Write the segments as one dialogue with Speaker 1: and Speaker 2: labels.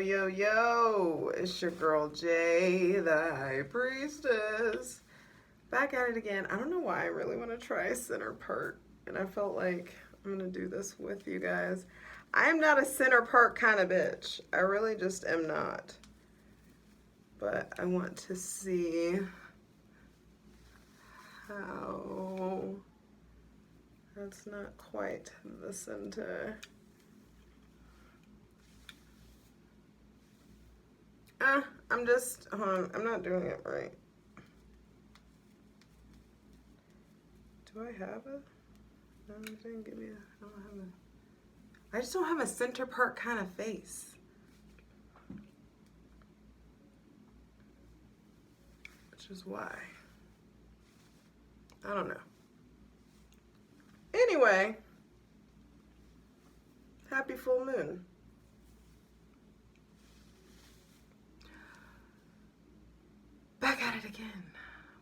Speaker 1: Yo, it's your girl Jay, the High Priestess. Back at it again. I don't know why I really want to try center part, and I felt like I'm going to do this with you guys. I am not a center part kind of bitch. I really just am not. But I want to see how... That's not quite the center. I'm not doing it right. Do I have it? No, it didn't give me I just don't have a center part kind of face. Which is why. I don't know. Anyway, happy full moon. Back at it again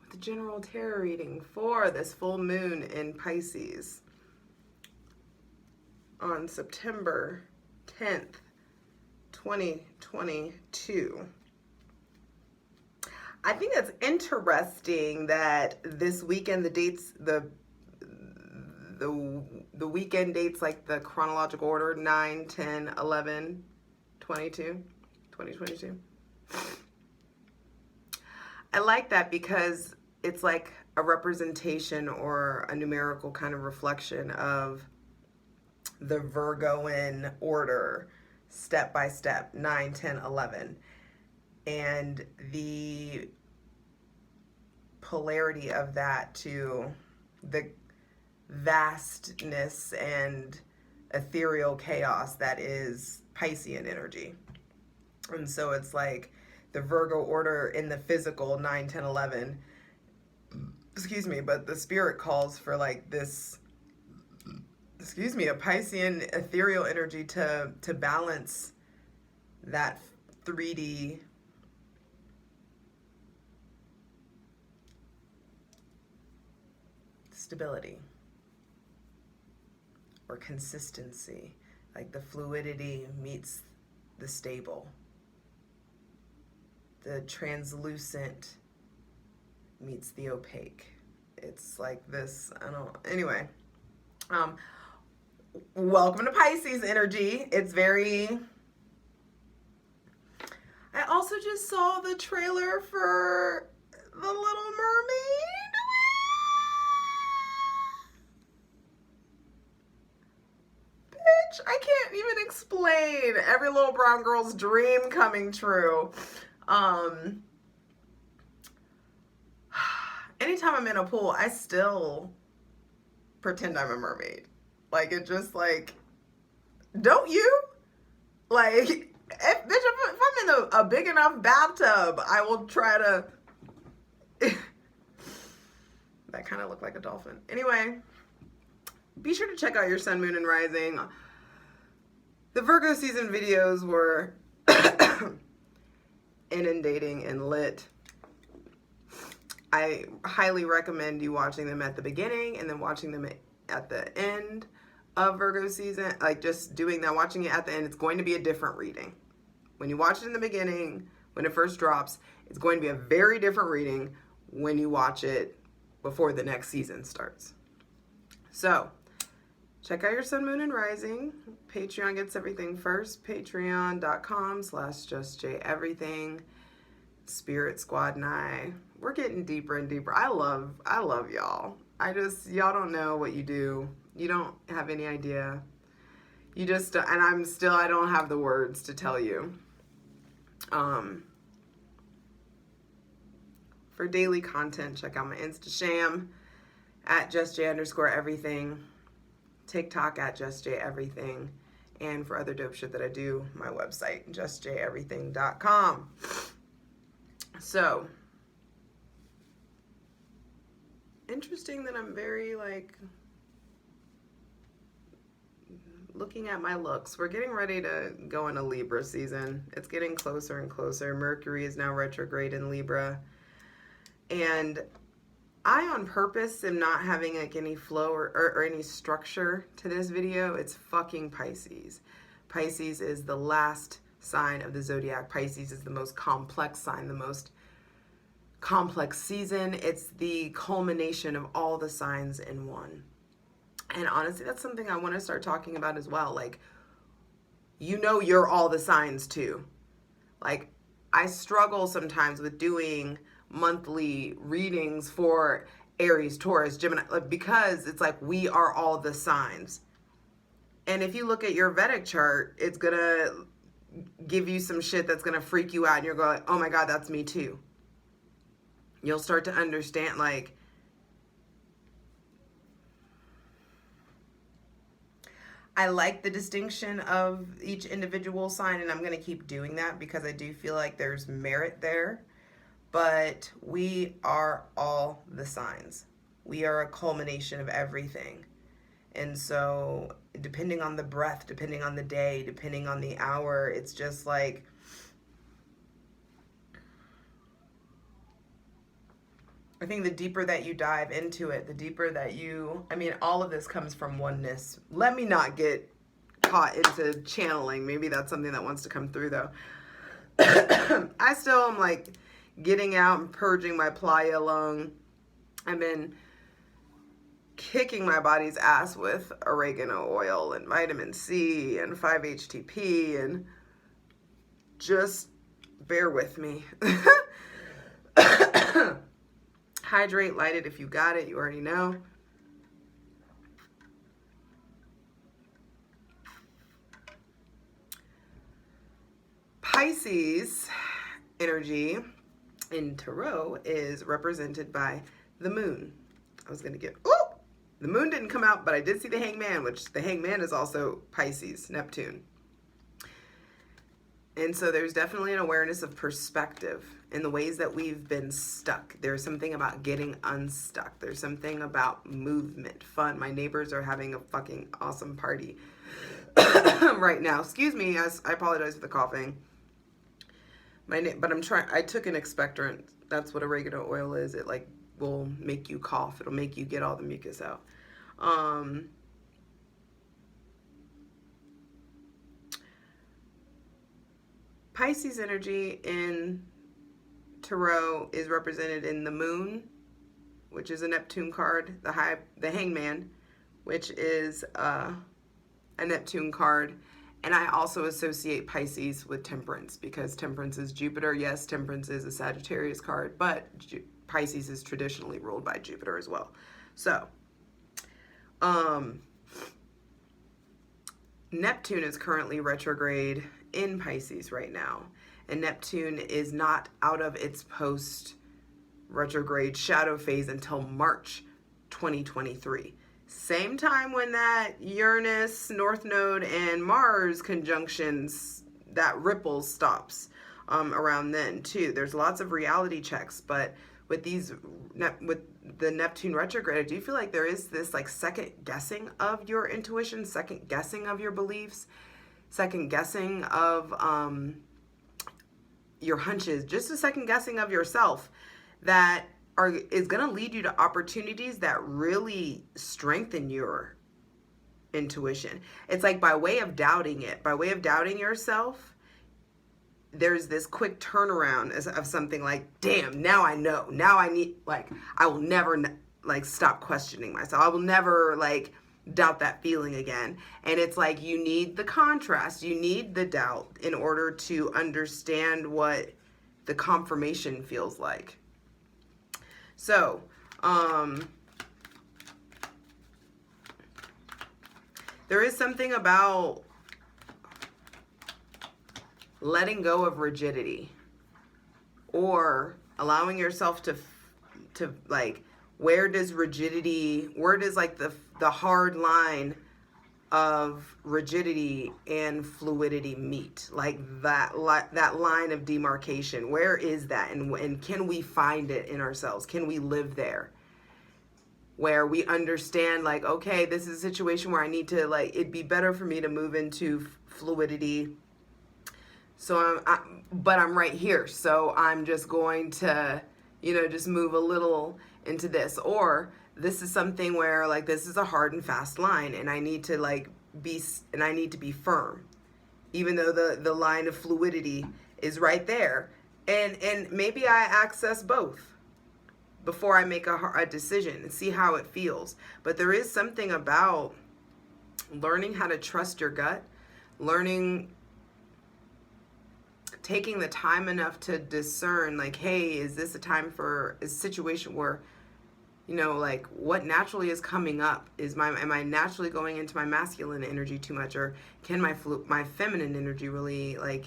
Speaker 1: with the general tarot reading for this full moon in Pisces on September 10th, 2022. I think it's interesting that this weekend, the dates, the weekend dates, like the chronological order, 9, 10, 11, 2022. I like that because it's like a representation or a numerical kind of reflection of the Virgoan order, step by step, 9, 10, 11. And the polarity of that to the vastness and ethereal chaos that is Piscean energy. And so it's like the Virgo order in the physical, 9, 10, 11, excuse me, but the spirit calls for like this, excuse me, a Piscean ethereal energy to balance that 3D stability or consistency, like the fluidity meets the stable. The translucent meets the opaque. It's like this, anyway. Welcome to Pisces energy. It's very... I also just saw the trailer for The Little Mermaid. Bitch, I can't even explain. Every little brown girl's dream coming true. Anytime I'm in a pool, I still pretend I'm a mermaid. Like, it just like, don't you? Like, if I'm in a big enough bathtub, I will try to, that kind of looked like a dolphin. Anyway, be sure to check out your sun, moon, and rising. The Virgo season videos were inundating and lit. I highly recommend you watching them at the beginning and then watching them at the end of Virgo season. Like, just doing that, watching it at the end, it's going to be a different reading. When you watch it in the beginning, when it first drops, it's going to be a very different reading when you watch it before the next season starts. So, check out your sun, moon, and rising. Patreon gets everything first. Patreon.com/justjeverything. Spirit Squad and I, we're getting deeper and deeper. I love y'all. Y'all don't know what you do. You don't have any idea. You just, and I don't have the words to tell you. For daily content, check out my Instasham at justj_everything. TikTok at justjeverything. And for other dope shit that I do, my website, justjeverything.com. So, interesting that I'm very, like, looking at my looks. We're getting ready to go into Libra season. It's getting closer and closer. Mercury is now retrograde in Libra. And I, on purpose, am not having, like, any flow or any structure to this video. It's fucking Pisces. Pisces is the last sign of the zodiac. Pisces is the most complex sign, the most complex season. It's the culmination of all the signs in one. And honestly, that's something I want to start talking about as well. Like, you know, you're all the signs too. Like, I struggle sometimes with doing monthly readings for Aries, Taurus, Gemini, because it's like we are all the signs. And if you look at your Vedic chart, it's going to give you some shit that's going to freak you out. And you're going, oh my God, that's me too. You'll start to understand, like, I like the distinction of each individual sign, and I'm going to keep doing that because I do feel like there's merit there. But we are all the signs. We are a culmination of everything. And so depending on the breath, depending on the day, depending on the hour, it's just like, I think the deeper that you dive into it, the deeper that you, I mean, all of this comes from oneness. Let me not get caught into channeling. Maybe that's something that wants to come through though. I still am like getting out and purging my playa lung. I've been kicking my body's ass with oregano oil and vitamin C and 5-HTP, and just bear with me. Hydrate, light it if you got it. You already know. Pisces energy in Tarot is represented by the moon. I was going to get, the moon didn't come out, but I did see the hangman, which the hangman is also Pisces, Neptune. And so there's definitely an awareness of perspective in the ways that we've been stuck. There's something about getting unstuck. There's something about movement, fun. My neighbors are having a fucking awesome party right now. Excuse me, I apologize for the coughing. But I took an expectorant. That's what oregano oil is. It like will make you cough. It'll make you get all the mucus out. Pisces energy in Tarot is represented in the moon, which is a Neptune card, the hangman, which is a Neptune card. And I also associate Pisces with temperance because temperance is Jupiter. Yes, temperance is a Sagittarius card, but Pisces is traditionally ruled by Jupiter as well. So, Neptune is currently retrograde in Pisces right now. And Neptune is not out of its post-retrograde shadow phase until March 2023. Same time when that Uranus, North Node, and Mars conjunctions, that ripple stops around then too. There's lots of reality checks, but with the Neptune retrograde, I do feel like there is this like second guessing of your intuition, second guessing of your beliefs, second guessing of your hunches, just a second guessing of yourself that is going to lead you to opportunities that really strengthen your intuition. It's like by way of doubting it, by way of doubting yourself, there's this quick turnaround of something like, damn, now I know. Now I need, like, I will never, like, stop questioning myself. I will never, like, doubt that feeling again. And it's like you need the contrast. You need the doubt in order to understand what the confirmation feels like. So, there is something about letting go of rigidity or allowing yourself to like, where does like the hard line of rigidity and fluidity meet? Like that line of demarcation, where is that? And can we find it in ourselves? Can we live there? Where we understand, like, okay, this is a situation where I need to, like, it'd be better for me to move into fluidity. So but I'm right here. So I'm just going to, just move a little into this. Or this is something where, like, this is a hard and fast line and I need to, like, be firm. even though the line of fluidity is right there. And maybe I access both before I make a decision and see how it feels. But there is something about learning how to trust your gut, taking the time enough to discern, like, hey, is this a situation where, you know, like, what naturally is coming up? Am I naturally going into my masculine energy too much, or can my feminine energy really like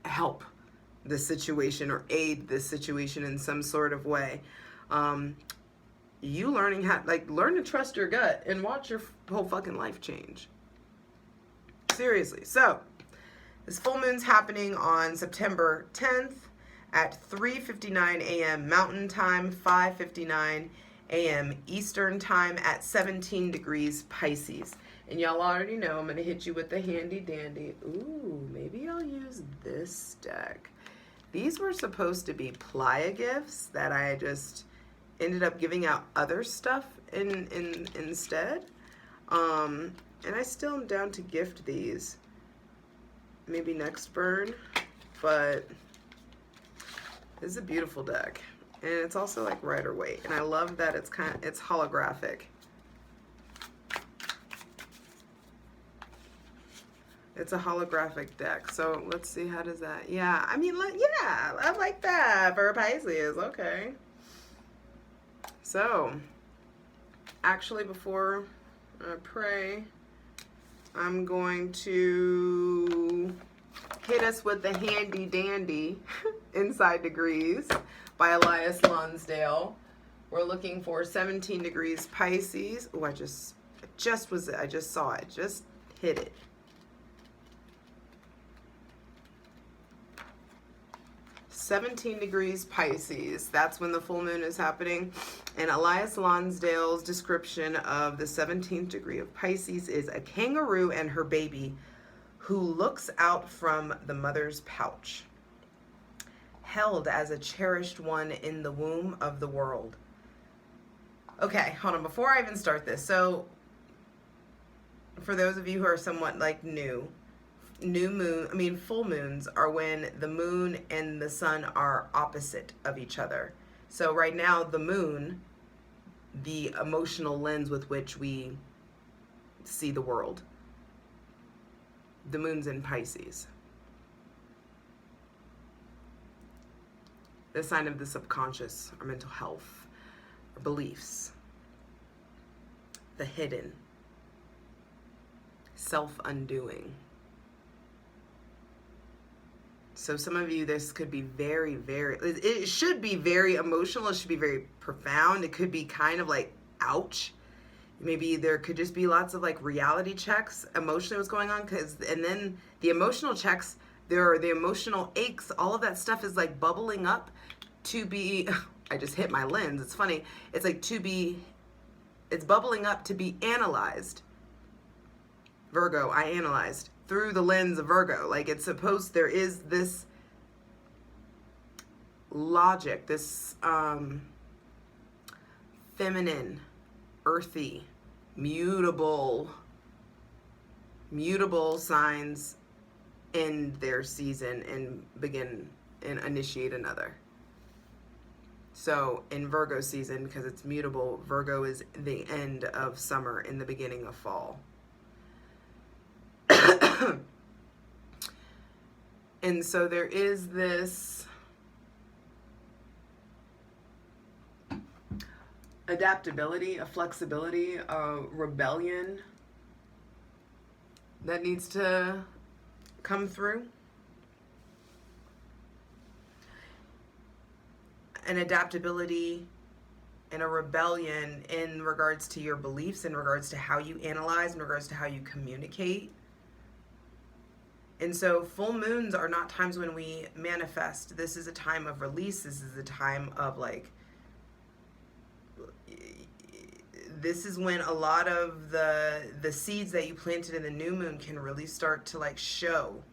Speaker 1: help the situation or aid this situation in some sort of way? You learning how, like, learn to trust your gut and watch your whole fucking life change. Seriously. So this full moon's happening on September 10th at 3:59 a.m. Mountain Time, 5:59 a.m. Eastern Time at 17 degrees Pisces. And y'all already know I'm going to hit you with the handy dandy. Ooh, maybe I'll use this deck. These were supposed to be Playa gifts that I just ended up giving out other stuff instead. And I still am down to gift these. Maybe next burn. But this is a beautiful deck. And it's also like Rider Waite. And I love that it's holographic. It's a holographic deck. So let's see, how does that, yeah, I mean, yeah, I like that for Pisces. Okay. So, actually, before I pray, I'm going to hit us with the handy dandy Inside Degrees by Elias Lonsdale. We're looking for 17 degrees Pisces. Oh, I just saw it. Just hit it. "17 degrees Pisces." That's when the full moon is happening. And Elias Lonsdale's description of the 17th degree of Pisces is a kangaroo and her baby who looks out from the mother's pouch, held as a cherished one in the womb of the world. Okay, hold on. Before I even start this, so for those of you who are somewhat like full moons are when the moon and the sun are opposite of each other. So right now, the moon, the emotional lens with which we see the world, the moon's in Pisces. The sign of the subconscious, our mental health, our beliefs, the hidden, self-undoing. So some of you, this could be very, very, it should be very emotional. It should be very profound. It could be kind of like, ouch. Maybe there could just be lots of like reality checks, emotionally what's going on. And then the emotional checks, there are the emotional aches, all of that stuff is like bubbling up to be, I just hit my lens. It's funny. It's like it's bubbling up to be analyzed. Virgo, I analyzed through the lens of Virgo. Like, it's supposed, there is this logic, this feminine, earthy, mutable signs end their season and begin and initiate another. So in Virgo season, because it's mutable, Virgo is the end of summer and the beginning of fall. And so there is this adaptability, a flexibility, a rebellion that needs to come through. An adaptability and a rebellion in regards to your beliefs, in regards to how you analyze, in regards to how you communicate. And so full moons are not times when we manifest. This is a time of release. This is a time of like, this is when a lot of the seeds that you planted in the new moon can really start to like show.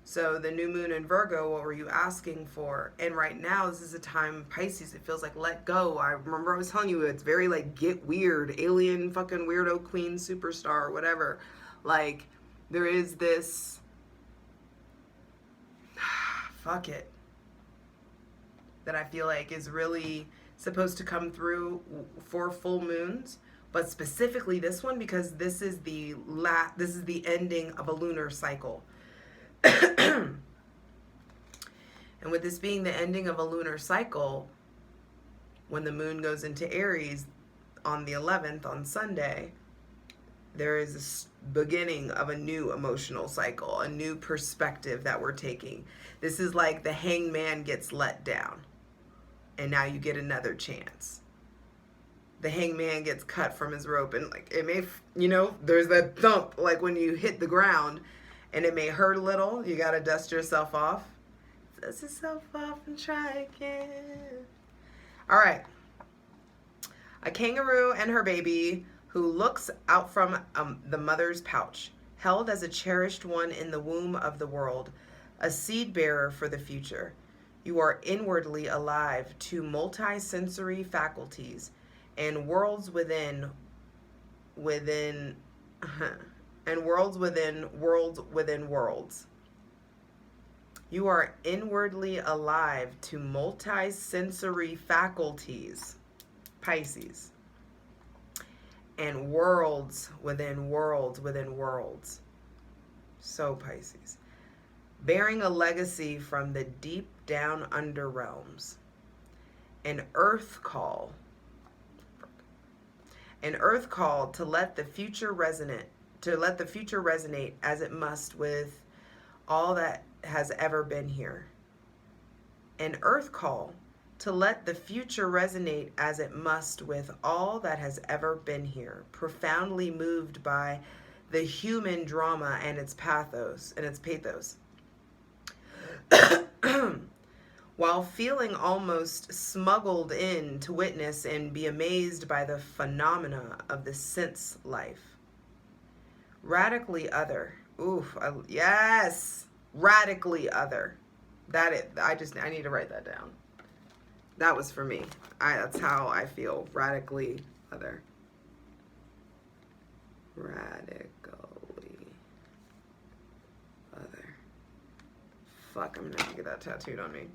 Speaker 1: So the new moon in Virgo, what were you asking for? And right now, this is a time, Pisces, it feels like let go. I remember I was telling you, it's very like get weird, alien fucking weirdo queen superstar or whatever. Like, There is this, fuck it, that I feel like is really supposed to come through for full moons, but specifically this one because this is the ending of a lunar cycle. And with this being the ending of a lunar cycle, when the moon goes into Aries on the 11th, on Sunday, there is a beginning of a new emotional cycle, a new perspective that we're taking. This is like the hangman gets let down, and now you get another chance. The hangman gets cut from his rope, and like it may, there's that thump, like when you hit the ground, and it may hurt a little. You gotta dust yourself off. Dust yourself off and try again. All right. A kangaroo and her baby who looks out from the mother's pouch, held as a cherished one in the womb of the world, a seed bearer for the future. You are inwardly alive to multi-sensory faculties and worlds within and worlds within worlds. You are inwardly alive to multi-sensory faculties, Pisces, and worlds within worlds within worlds. So Pisces. Bearing a legacy from the deep down under realms. An earth call. An earth call to let the future resonate as it must with all that has ever been here. An earth call to let the future resonate as it must with all that has ever been here, profoundly moved by the human drama and its pathos. While feeling almost smuggled in to witness and be amazed by the phenomena of the sense life. Radically other. Yes! Radically other. I need to write that down. That was for me. That's how I feel. Radically other. Radically other. Fuck, I'm gonna have to get that tattooed on me.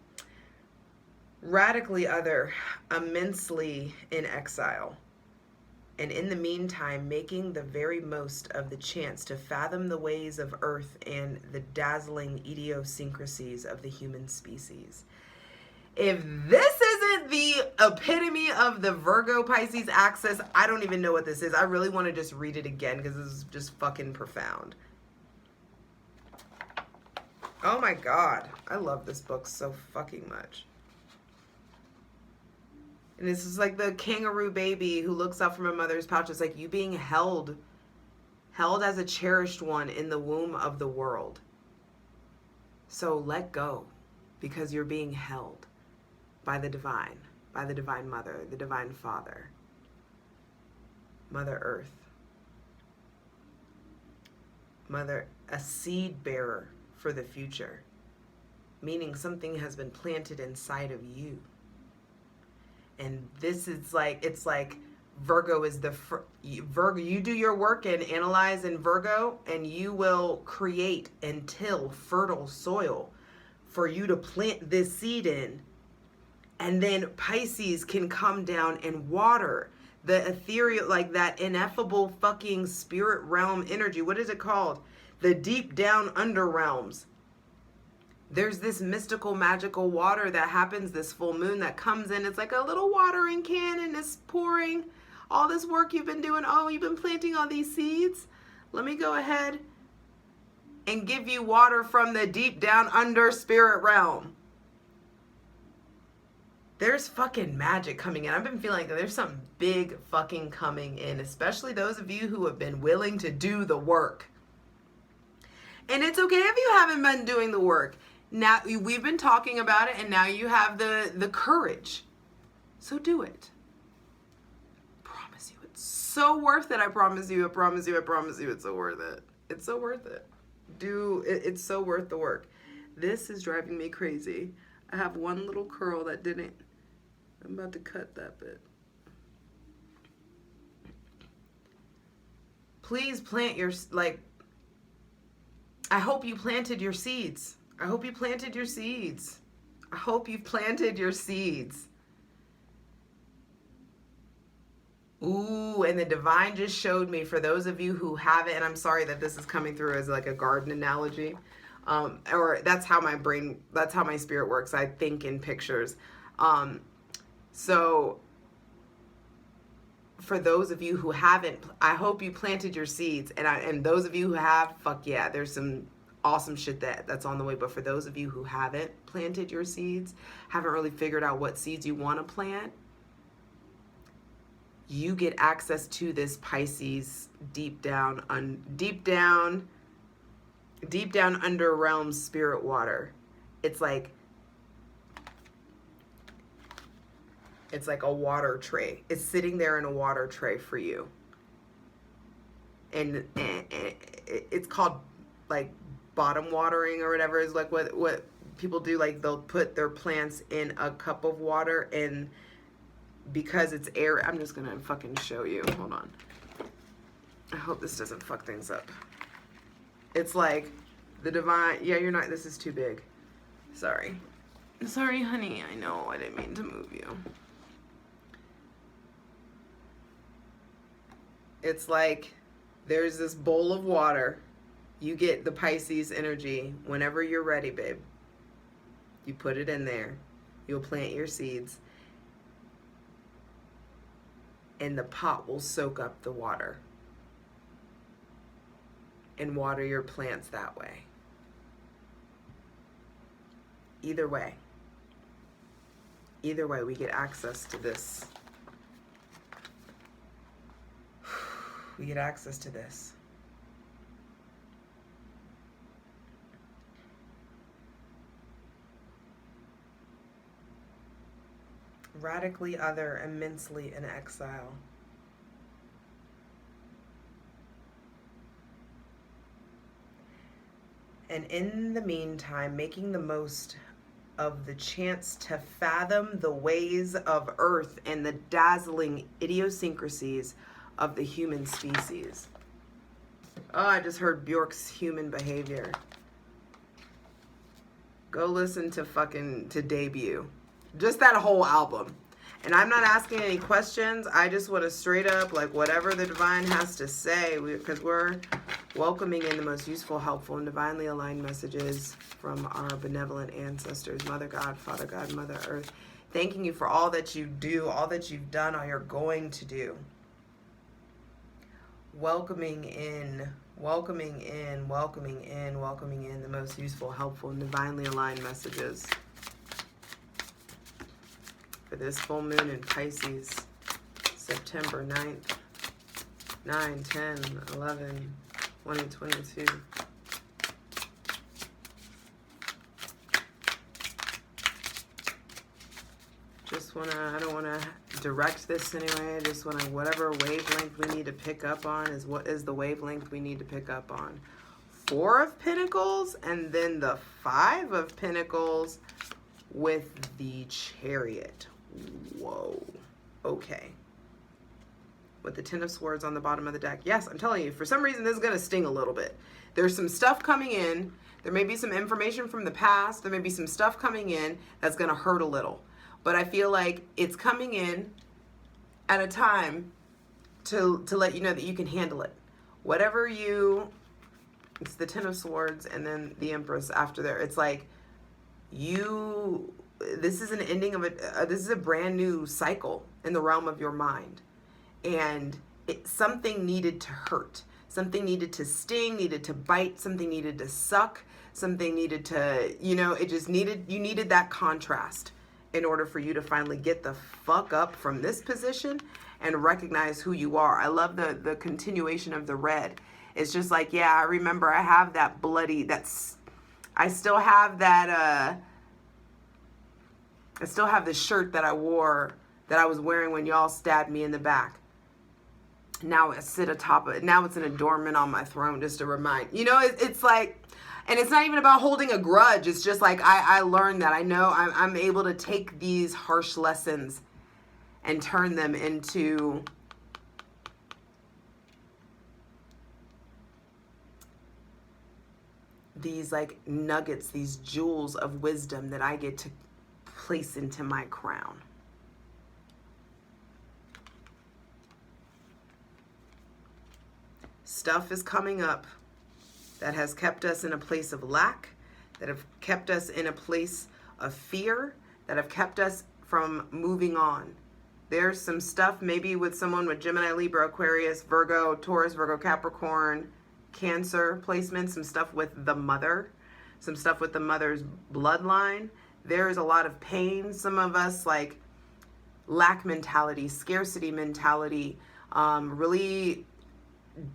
Speaker 1: Radically other, immensely in exile. And in the meantime, making the very most of the chance to fathom the ways of Earth and the dazzling idiosyncrasies of the human species. If this isn't the epitome of the Virgo Pisces axis, I don't even know what this is. I really want to just read it again because this is just fucking profound. Oh my God. I love this book so fucking much. And this is like the kangaroo baby who looks out from her mother's pouch. It's like you being held as a cherished one in the womb of the world. So let go because you're being held by the divine mother, the divine father, Mother Earth, a seed bearer for the future, meaning something has been planted inside of you. And this is like, it's like Virgo is Virgo. You do your work and analyze in Virgo, and you will create and till fertile soil for you to plant this seed in. And then Pisces can come down and water the ethereal, like that ineffable fucking spirit realm energy. What is it called? The deep down under realms. There's this mystical, magical water that happens this full moon that comes in. It's like a little watering can and it's pouring all this work you've been doing. Oh, you've been planting all these seeds. Let me go ahead and give you water from the deep down under spirit realm. There's fucking magic coming in. I've been feeling like there's something big fucking coming in, especially those of you who have been willing to do the work. And it's okay if you haven't been doing the work. Now, we've been talking about it, and now you have the courage. So do it. I promise you, it's so worth it. I promise you, it's so worth it. It's so worth it. It's so worth the work. This is driving me crazy. I have one little curl that didn't. I'm about to cut that bit. Please plant your, I hope you planted your seeds. I hope you planted your seeds. I hope you've planted your seeds. Ooh, and the divine just showed me, for those of you who haven't, and I'm sorry that this is coming through as like a garden analogy, or that's how my spirit works. I think in pictures. So for those of you who haven't, I hope you planted your seeds, and those of you who have, fuck yeah, there's some awesome shit that's on the way. But for those of you who haven't planted your seeds, haven't really figured out what seeds you want to plant, you get access to this Pisces deep down under realm spirit water. It's like a water tray. It's sitting there in a water tray for you. And it's called like bottom watering or whatever, is like what people do. Like they'll put their plants in a cup of water, and because it's air, I'm just gonna fucking show you. Hold on. I hope this doesn't fuck things up. It's like the divine, yeah, you're not, this is too big. Sorry, honey, I know, I didn't mean to move you. It's like there's this bowl of water. You get the Pisces energy whenever you're ready, babe. You put it in there. You'll plant your seeds. And the pot will soak up the water and water your plants that way. Either way, we get access to this. We get access to this. Radically other, immensely in exile. And in the meantime, making the most of the chance to fathom the ways of Earth and the dazzling idiosyncrasies of the human species. Oh, I just heard Bjork's Human Behavior. Go listen to Debut. Just that whole album. And I'm not asking any questions. I just want to straight up, like, whatever the divine has to say, because we're welcoming in the most useful, helpful, and divinely aligned messages from our benevolent ancestors, Mother God, Father God, Mother Earth. Thanking you for all that you do, all that you've done, all you're going to do. Welcoming in the most useful, helpful, and divinely aligned messages for this full moon in Pisces, September 9th, 9, 10, 11, 2022. I don't wanna direct this anyway. I just wanna, whatever wavelength we need to pick up on is what is the wavelength we need to pick up on. 4 of Pentacles and then the 5 of Pentacles with the Chariot. Whoa. Okay. With the 10 of Swords on the bottom of the deck. Yes, I'm telling you, for some reason this is gonna sting a little bit. There's some stuff coming in. There may be some information from the past. There may be some stuff coming in that's gonna hurt a little. But I feel like it's coming in at a time to let you know that you can handle it. Whatever it's the 10 of Swords and then the Empress after there. It's like this is an ending of this is a brand new cycle in the realm of your mind. And something needed to hurt. Something needed to sting, needed to bite, something needed to suck, something needed to, you needed that contrast in order for you to finally get the fuck up from this position and recognize who you are. I love the continuation of the red. It's just like, yeah, I remember I have that I still have that, I still have the shirt that I was wearing when y'all stabbed me in the back. Now I sit atop of it. Now it's an adornment on my throne just to remind. It's like, and it's not even about holding a grudge. It's just like I learned that. I know I'm able to take these harsh lessons and turn them into these like nuggets, these jewels of wisdom that I get to place into my crown. Stuff is coming up that has kept us in a place of lack, that have kept us in a place of fear, that have kept us from moving on. There's some stuff maybe with someone with Gemini, Libra, Aquarius, Virgo, Taurus, Virgo, Capricorn, Cancer placement, some stuff with the mother, some stuff with the mother's bloodline. There's a lot of pain. Some of us like lack mentality, scarcity mentality, really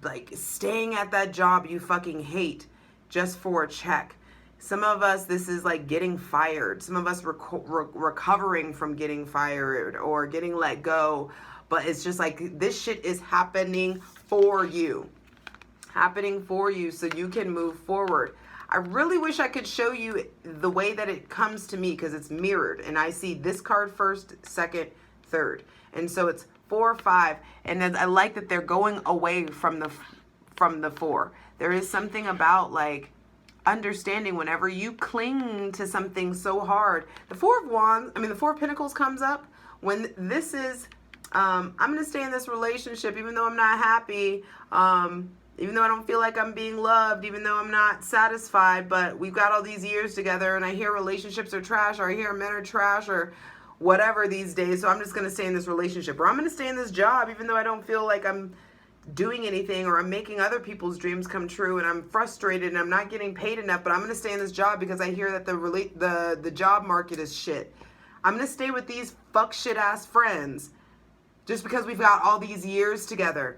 Speaker 1: like staying at that job you fucking hate just for a check. Some of us, this is like getting fired. Some of us recovering from getting fired or getting let go. But it's just like this shit is happening for you. Happening for you so you can move forward. I really wish I could show you the way that it comes to me because it's mirrored. And I see this card first, second, third. And so it's 4, 5. And I like that they're going away from the 4. There is something about like understanding whenever you cling to something so hard. The 4 of Wands, the 4 of Pentacles comes up when this is, I'm going to stay in this relationship even though I'm not happy, even though I don't feel like I'm being loved, even though I'm not satisfied, but we've got all these years together and I hear relationships are trash, or I hear men are trash, or whatever these days, so I'm just going to stay in this relationship, or I'm going to stay in this job even though I don't feel like I'm doing anything, or I'm making other people's dreams come true and I'm frustrated and I'm not getting paid enough, but I'm going to stay in this job because I hear that the job market is shit. I'm going to stay with these fuck shit ass friends just because we've got all these years together.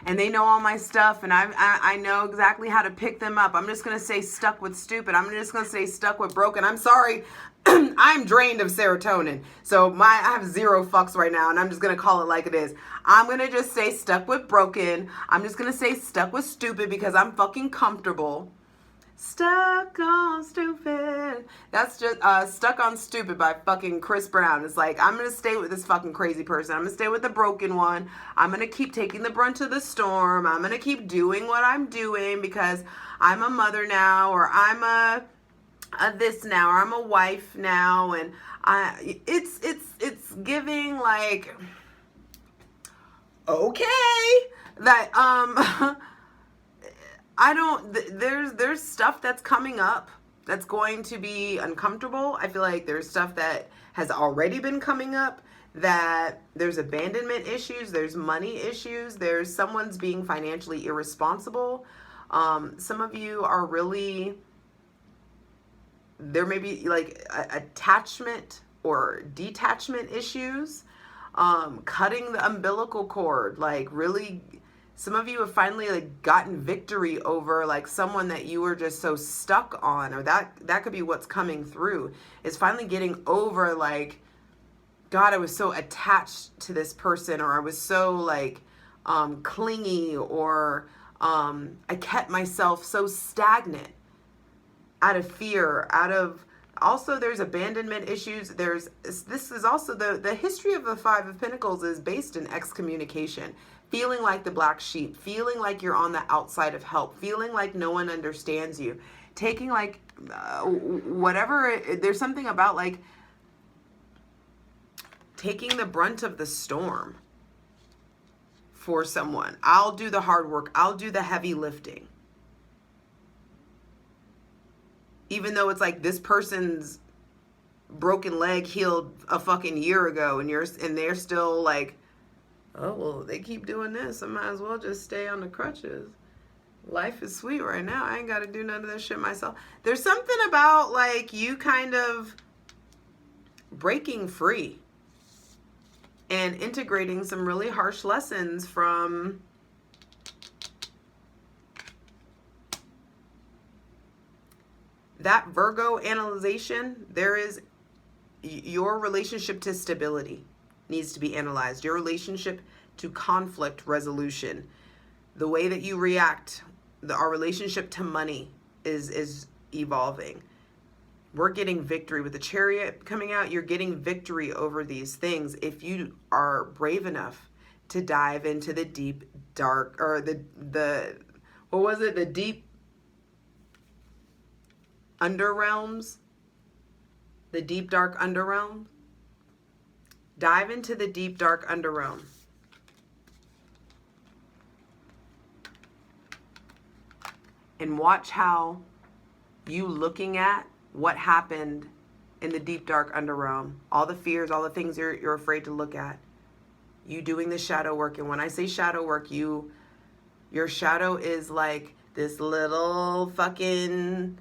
Speaker 1: And they know all my stuff, and I know exactly how to pick them up. I'm just going to say stuck with stupid. I'm just going to say stuck with broken. I'm sorry. I'm drained of serotonin. So I have 0 fucks right now, and I'm just going to call it like it is. I'm going to just say stuck with broken. I'm just going to say stuck with stupid because I'm fucking comfortable. Stuck on Stupid. That's just Stuck on Stupid by fucking Chris Brown. It's like, I'm going to stay with this fucking crazy person. I'm going to stay with the broken one. I'm going to keep taking the brunt of the storm. I'm going to keep doing what I'm doing because I'm a mother now, or I'm a this now, or I'm a wife now. And it's giving like, okay, that, there's stuff that's coming up that's going to be uncomfortable. I feel like there's stuff that has already been coming up, that there's abandonment issues, there's money issues, there's someone's being financially irresponsible. Some of you are really, there may be like attachment or detachment issues, cutting the umbilical cord, like really. Some of you have finally like gotten victory over like someone that you were just so stuck on, or that could be what's coming through, is finally getting over like, God, I was so attached to this person, or I was so like clingy, or I kept myself so stagnant out of fear, also there's abandonment issues. This is also the history of the 5 of Pentacles is based in excommunication. Feeling like the black sheep, feeling like you're on the outside of help, feeling like no one understands you, taking like whatever, there's something about like taking the brunt of the storm for someone. I'll do the hard work. I'll do the heavy lifting. Even though it's like this person's broken leg healed a fucking year ago, and they're still like, oh, well, they keep doing this, I might as well just stay on the crutches. Life is sweet right now. I ain't got to do none of this shit myself. There's something about like you kind of breaking free and integrating some really harsh lessons from that Virgo analyzation. There is your relationship to stability needs to be analyzed. Your relationship to conflict resolution, the way that you react, our relationship to money is evolving. We're getting victory with the Chariot coming out. You're getting victory over these things if you are brave enough to dive into the deep dark, or the what was it? The deep underrealms, the deep dark underrealm. Dive into the deep dark underrealm. And watch how you looking at what happened in the deep dark underrealm, all the fears, all the things you're afraid to look at, you doing the shadow work. And when I say shadow work, your shadow is like this little fucking,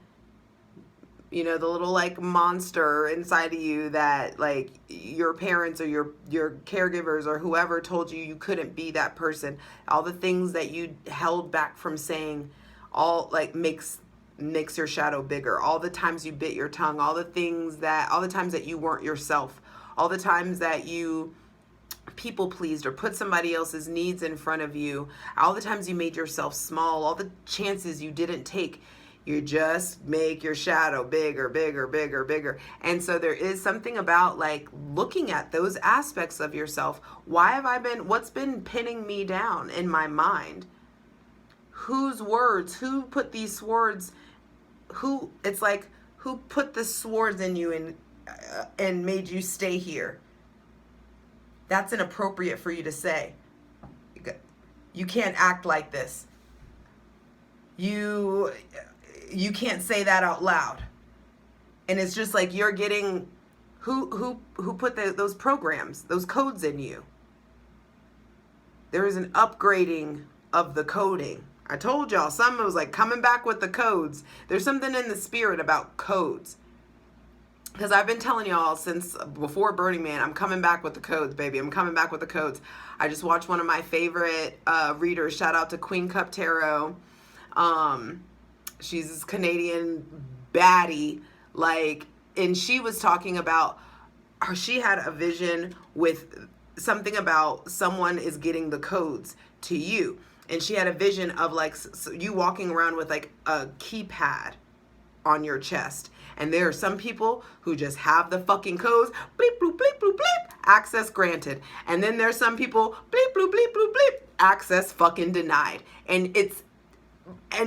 Speaker 1: the little like monster inside of you that like your parents or your caregivers or whoever told you you couldn't be that person. All the things that you held back from saying, all like makes your shadow bigger. All the times you bit your tongue, all the times that you weren't yourself, all the times that you people pleased or put somebody else's needs in front of you, all the times you made yourself small, all the chances you didn't take. You just make your shadow bigger, bigger, bigger, bigger. And so there is something about like looking at those aspects of yourself. What's been pinning me down in my mind? Whose words, who put these swords, who put the swords in you and made you stay here? That's inappropriate for you to say. You can't act like this. You can't say that out loud. And it's just like you're getting who put those programs, those codes in you. There is an upgrading of the coding. I told y'all, some was like coming back with the codes. There's something in the spirit about codes. Because I've been telling y'all since before Burning Man, I'm coming back with the codes, baby. I'm coming back with the codes. I just watched one of my favorite readers. Shout out to Queen Cup Tarot. She's this Canadian baddie. And she was talking about she had a vision with something about someone is getting the codes to you. And she had a vision of you walking around with like a keypad on your chest. And there are some people who just have the fucking codes, bleep, bloop, bleep, bloop, bleep, access granted. And then there's some people, bleep, bloop, bleep, bloop, bleep, access fucking denied. And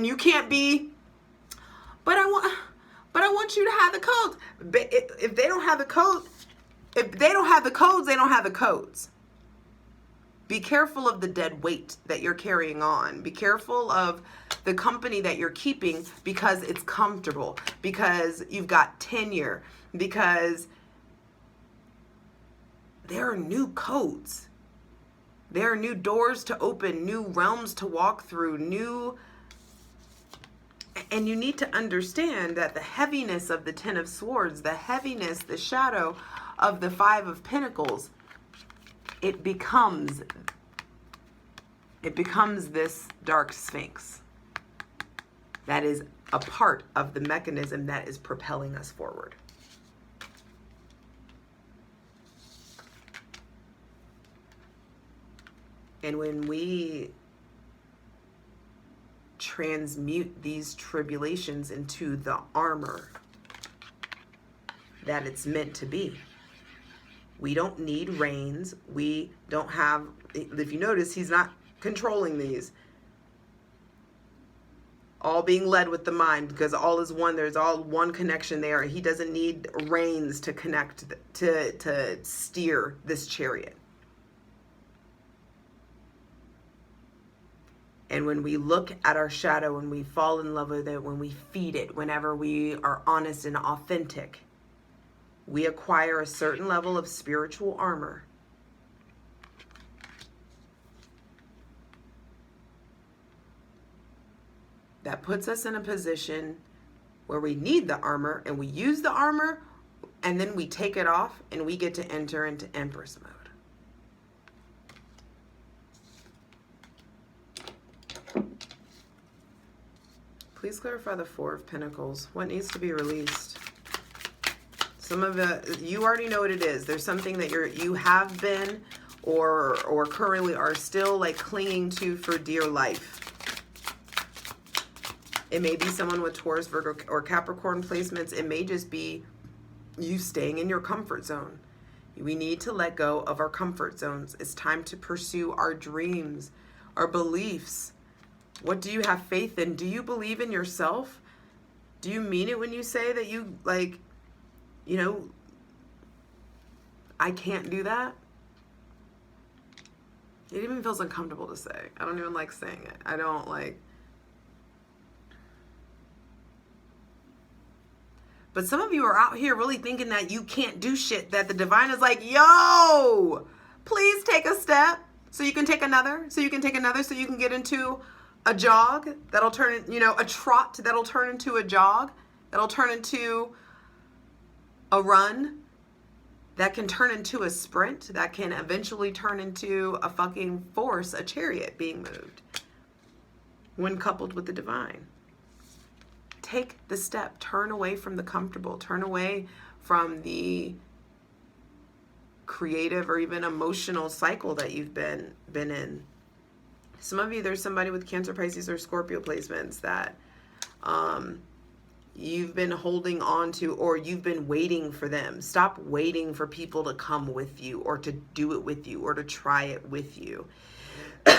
Speaker 1: you can't be, but I want you to have the codes. If they don't have the codes, they don't have the codes. Be careful of the dead weight that you're carrying on. Be careful of the company that you're keeping because it's comfortable, because you've got tenure, because there are new codes. There are new doors to open, new realms to walk through, and you need to understand that the heaviness of the Ten of Swords, the heaviness, the shadow of the Five of Pentacles, it becomes this dark sphinx that is a part of the mechanism that is propelling us forward. And when we transmute these tribulations into the armor that it's meant to be, we don't need reins. We don't have, if you notice, he's not controlling these. All being led with the mind, because all is one. There's all one connection there. He doesn't need reins to connect, to steer this chariot. And when we look at our shadow, when we fall in love with it, when we feed it, whenever we are honest and authentic, we acquire a certain level of spiritual armor that puts us in a position where we need the armor, and we use the armor, and then we take it off and we get to enter into Empress mode. Please clarify the Four of Pentacles. What needs to be released? Some of it, you already know what it is. There's something that you have been or currently are still like clinging to for dear life. It may be someone with Taurus, Virgo, or Capricorn placements. It may just be you staying in your comfort zone. We need to let go of our comfort zones. It's time to pursue our dreams, our beliefs. What do you have faith in? Do you believe in yourself? Do you mean it when you say that you, like, you know, I can't do that? It even feels uncomfortable to say. I don't even like saying it. I don't like. But some of you are out here really thinking that you can't do shit, that the divine is like, yo, please take a step so you can take another, so you can take another, so you can get into a jog that'll turn, you know, a trot that'll turn into a jog, that'll turn into a run, that can turn into a sprint, that can eventually turn into a fucking force, a chariot being moved when coupled with the divine. Take the step. Turn away from the comfortable. Turn away from the creative or even emotional cycle that you've been in. Some of you, there's somebody with Cancer, Pisces, or Scorpio placements that you've been holding on to, or you've been waiting for them. Stop waiting for people to come with you or to do it with you or to try it with you.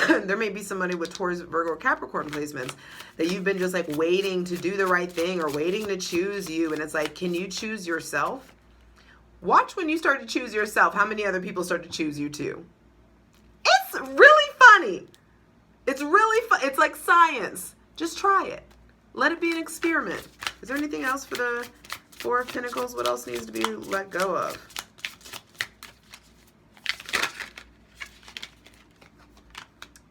Speaker 1: There may be somebody with Taurus, Virgo, or Capricorn placements that you've been just like waiting to do the right thing or waiting to choose you. And it's like, can you choose yourself? Watch when you start to choose yourself, how many other people start to choose you too. It's really funny. It's really fun. It's like science. Just try it. Let it be an experiment. Is there anything else for the Four of Pentacles? What else needs to be let go of?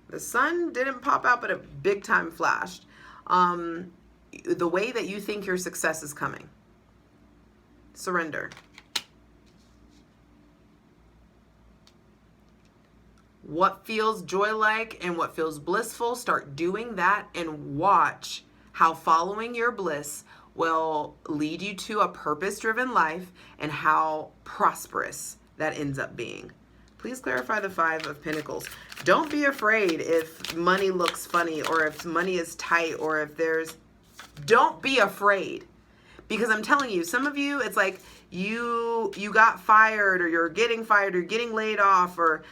Speaker 1: The sun didn't pop out, but it big time flashed. The way that you think your success is coming. Surrender. What feels joy-like and what feels blissful, start doing that and watch how following your bliss will lead you to a purpose-driven life and how prosperous that ends up being. Please clarify the Five of Pentacles. Don't be afraid if money looks funny or if money is tight or if there's... Don't be afraid. Because I'm telling you, some of you, it's like you got fired or you're getting fired or getting laid off or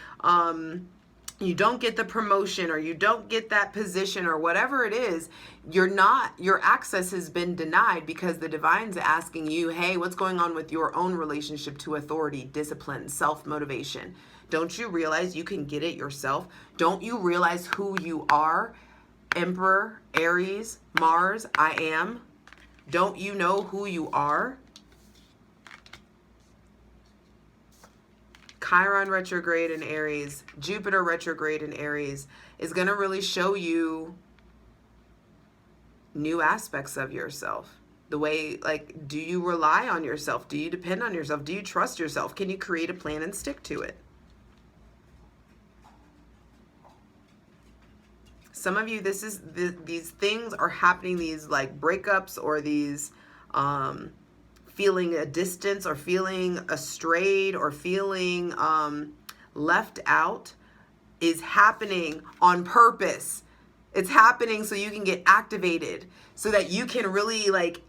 Speaker 1: you don't get the promotion or you don't get that position or whatever it is. Your access has been denied because the divine's asking you, hey, what's going on with your own relationship to authority, discipline, self-motivation? Don't you realize you can get it yourself? Don't you realize who you are? Emperor, Aries, Mars, I am. Don't you know who you are? Chiron retrograde in Aries, Jupiter retrograde in Aries is going to really show you new aspects of yourself. The way, like, do you rely on yourself? Do you depend on yourself? Do you trust yourself? Can you create a plan and stick to it? Some of you, these things are happening, these like breakups or these feeling a distance or feeling estrayed or feeling left out is happening on purpose. It's happening so you can get activated, so that you can really like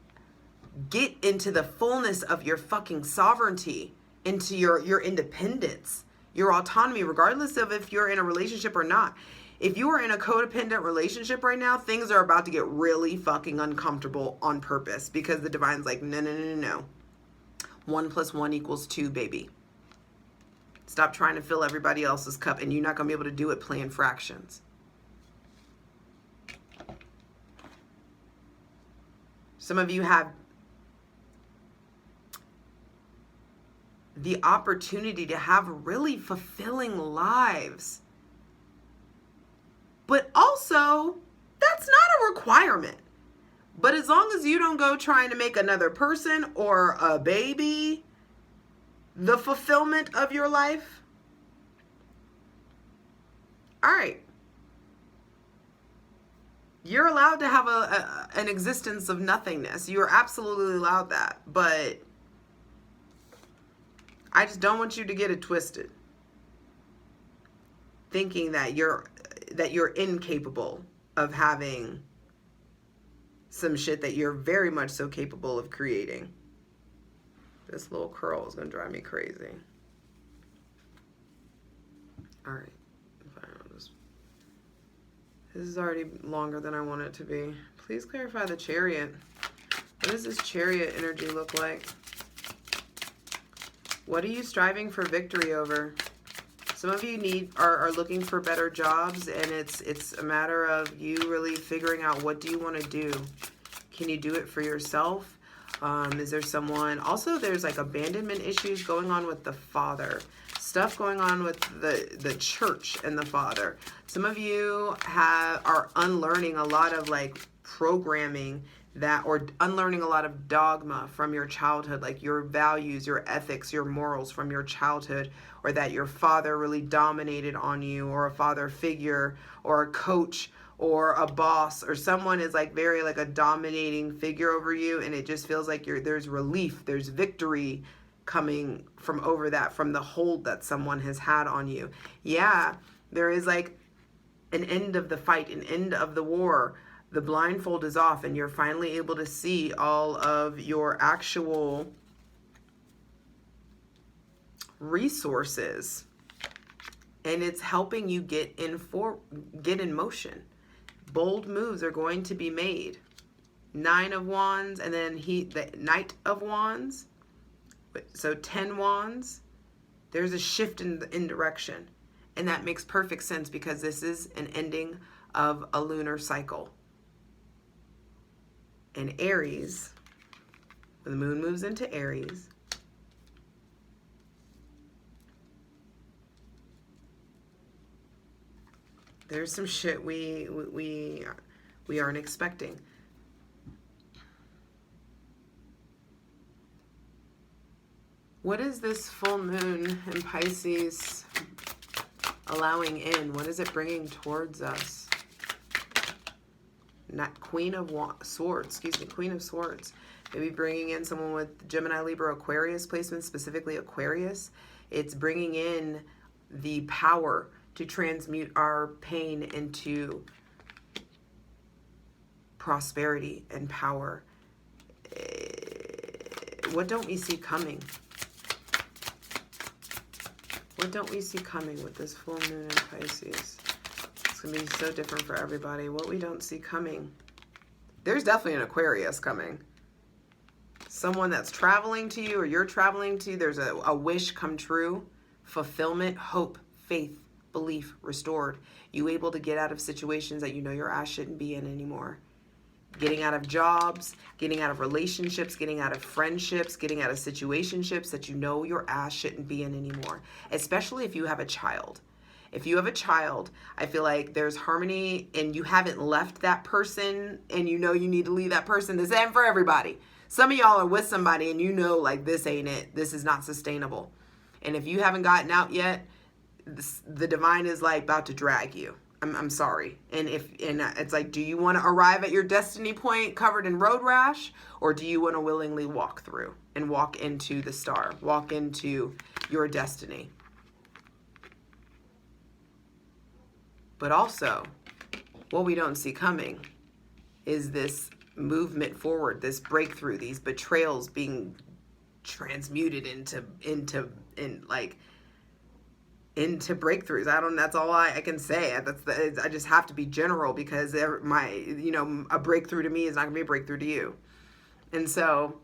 Speaker 1: get into the fullness of your fucking sovereignty, into your independence, your autonomy, regardless of if you're in a relationship or not. If you are in a codependent relationship right now, things are about to get really fucking uncomfortable on purpose because the divine's like, no, no, no, no, no. 1 + 1 = 2, baby. Stop trying to fill everybody else's cup, and you're not going to be able to do it playing fractions. Some of you have the opportunity to have really fulfilling lives. But also, that's not a requirement. But as long as you don't go trying to make another person or a baby the fulfillment of your life, all right. You're allowed to have an existence of nothingness. You're absolutely allowed that. But I just don't want you to get it twisted, thinking that you're incapable of having some shit that you're very much so capable of creating. This little curl is going to drive me crazy. All right. This is already longer than I want it to be. Please clarify the Chariot. What does this Chariot energy look like? What are you striving for victory over? Some of you are looking for better jobs, and it's a matter of you really figuring out, what do you want to do? Can you do it for yourself? Is there someone... Also, there's like abandonment issues going on with the father. Stuff going on with the church and the father. Some of you are unlearning a lot of like programming or unlearning a lot of dogma from your childhood, like your values, your ethics, your morals from your childhood, or that your father really dominated on you, or a father figure, or a coach, or a boss, or someone is like very like a dominating figure over you, and it just feels like there's relief, there's victory coming from over that, from the hold that someone has had on you. Yeah, there is like an end of the fight, an end of the war. The blindfold is off, and you're finally able to see all of your actual resources, and it's helping you get in motion. Bold moves are going to be made. 9 of Wands, and then the Knight of Wands. So 10 Wands. There's a shift in direction, and that makes perfect sense because this is an ending of a lunar cycle. And Aries, when the moon moves into Aries, there's some shit we aren't expecting. What is this full moon in Pisces allowing in? What is it bringing towards us? Not Queen of Swords. Maybe bringing in someone with Gemini, Libra, Aquarius placement, specifically Aquarius. It's bringing in the power to transmute our pain into prosperity and power. What don't we see coming? What don't we see coming with this full moon in Pisces? It's going to be so different for everybody. What we don't see coming. There's definitely an Aquarius coming. Someone that's traveling to you, or you're traveling to, there's a wish come true. Fulfillment, hope, faith, belief restored. You able to get out of situations that you know your ass shouldn't be in anymore. Getting out of jobs, getting out of relationships, getting out of friendships, getting out of situationships that you know your ass shouldn't be in anymore. Especially if you have a child. If you have a child, I feel like there's harmony, and you haven't left that person, and you know you need to leave that person. This ain't for everybody. Some of y'all are with somebody and you know like this ain't it. This is not sustainable. And if you haven't gotten out yet, the divine is like about to drag you. I'm sorry. And it's like, do you want to arrive at your destiny point covered in road rash, or do you want to willingly walk through and walk into the star, walk into your destiny? But also, what we don't see coming is this movement forward, this breakthrough, these betrayals being transmuted into breakthroughs. That's all I can say. I just have to be general, because a breakthrough to me is not gonna be a breakthrough to you. And so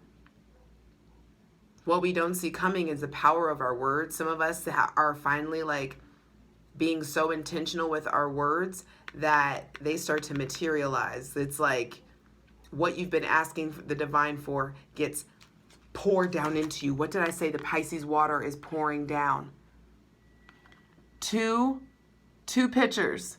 Speaker 1: what we don't see coming is the power of our words. Some of us are finally like being so intentional with our words that they start to materialize. It's like what you've been asking the divine for gets poured down into you. What did I say? The Pisces water is pouring down. Two pictures.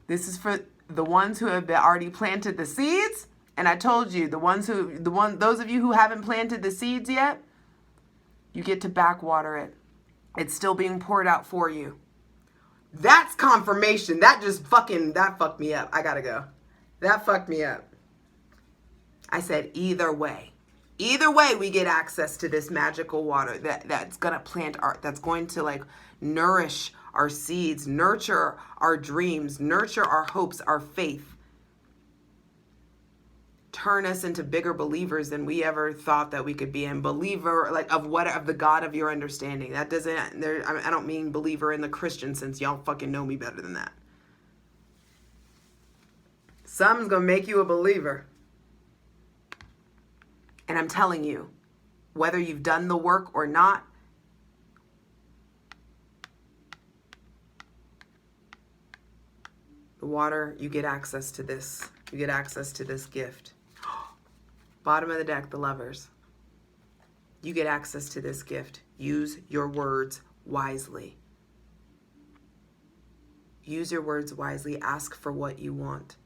Speaker 1: This is for the ones who have already planted the seeds. And I told you, those of you who haven't planted the seeds yet, you get to backwater it. It's still being poured out for you. That's confirmation. That fucked me up. I gotta go. That fucked me up. I said either way. Either way, we get access to this magical water that's gonna that's going to like nourish our seeds, nurture our dreams, nurture our hopes, our faith. Turn us into bigger believers than we ever thought that we could be. And believer, like of the God of your understanding. I don't mean believer in the Christian sense. Y'all fucking know me better than that. Something's gonna make you a believer. And I'm telling you, whether you've done the work or not, the water, you get access to this. You get access to this gift. Bottom of the deck, the Lovers. You get access to this gift. Use your words wisely. Use your words wisely. Ask for what you want.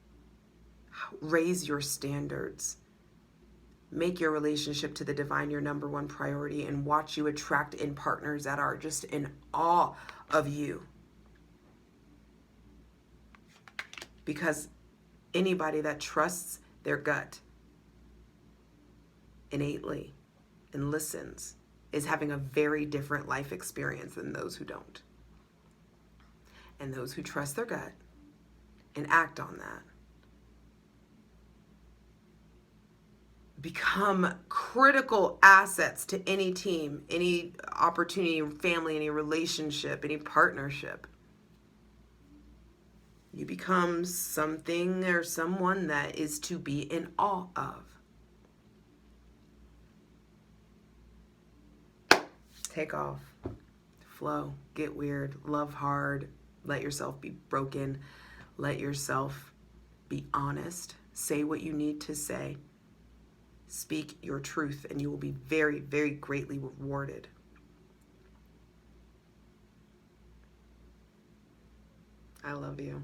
Speaker 1: Raise your standards. Make your relationship to the divine your number one priority, and watch you attract in partners that are just in awe of you. Because anybody that trusts their gut innately and listens is having a very different life experience than those who don't. And those who trust their gut and act on that become critical assets to any team, any opportunity, family, any relationship, any partnership. You become something or someone that is to be in awe of. Take off, flow, get weird, love hard, let yourself be broken, let yourself be honest, say what you need to say. Speak your truth, and you will be very, very greatly rewarded. I love you.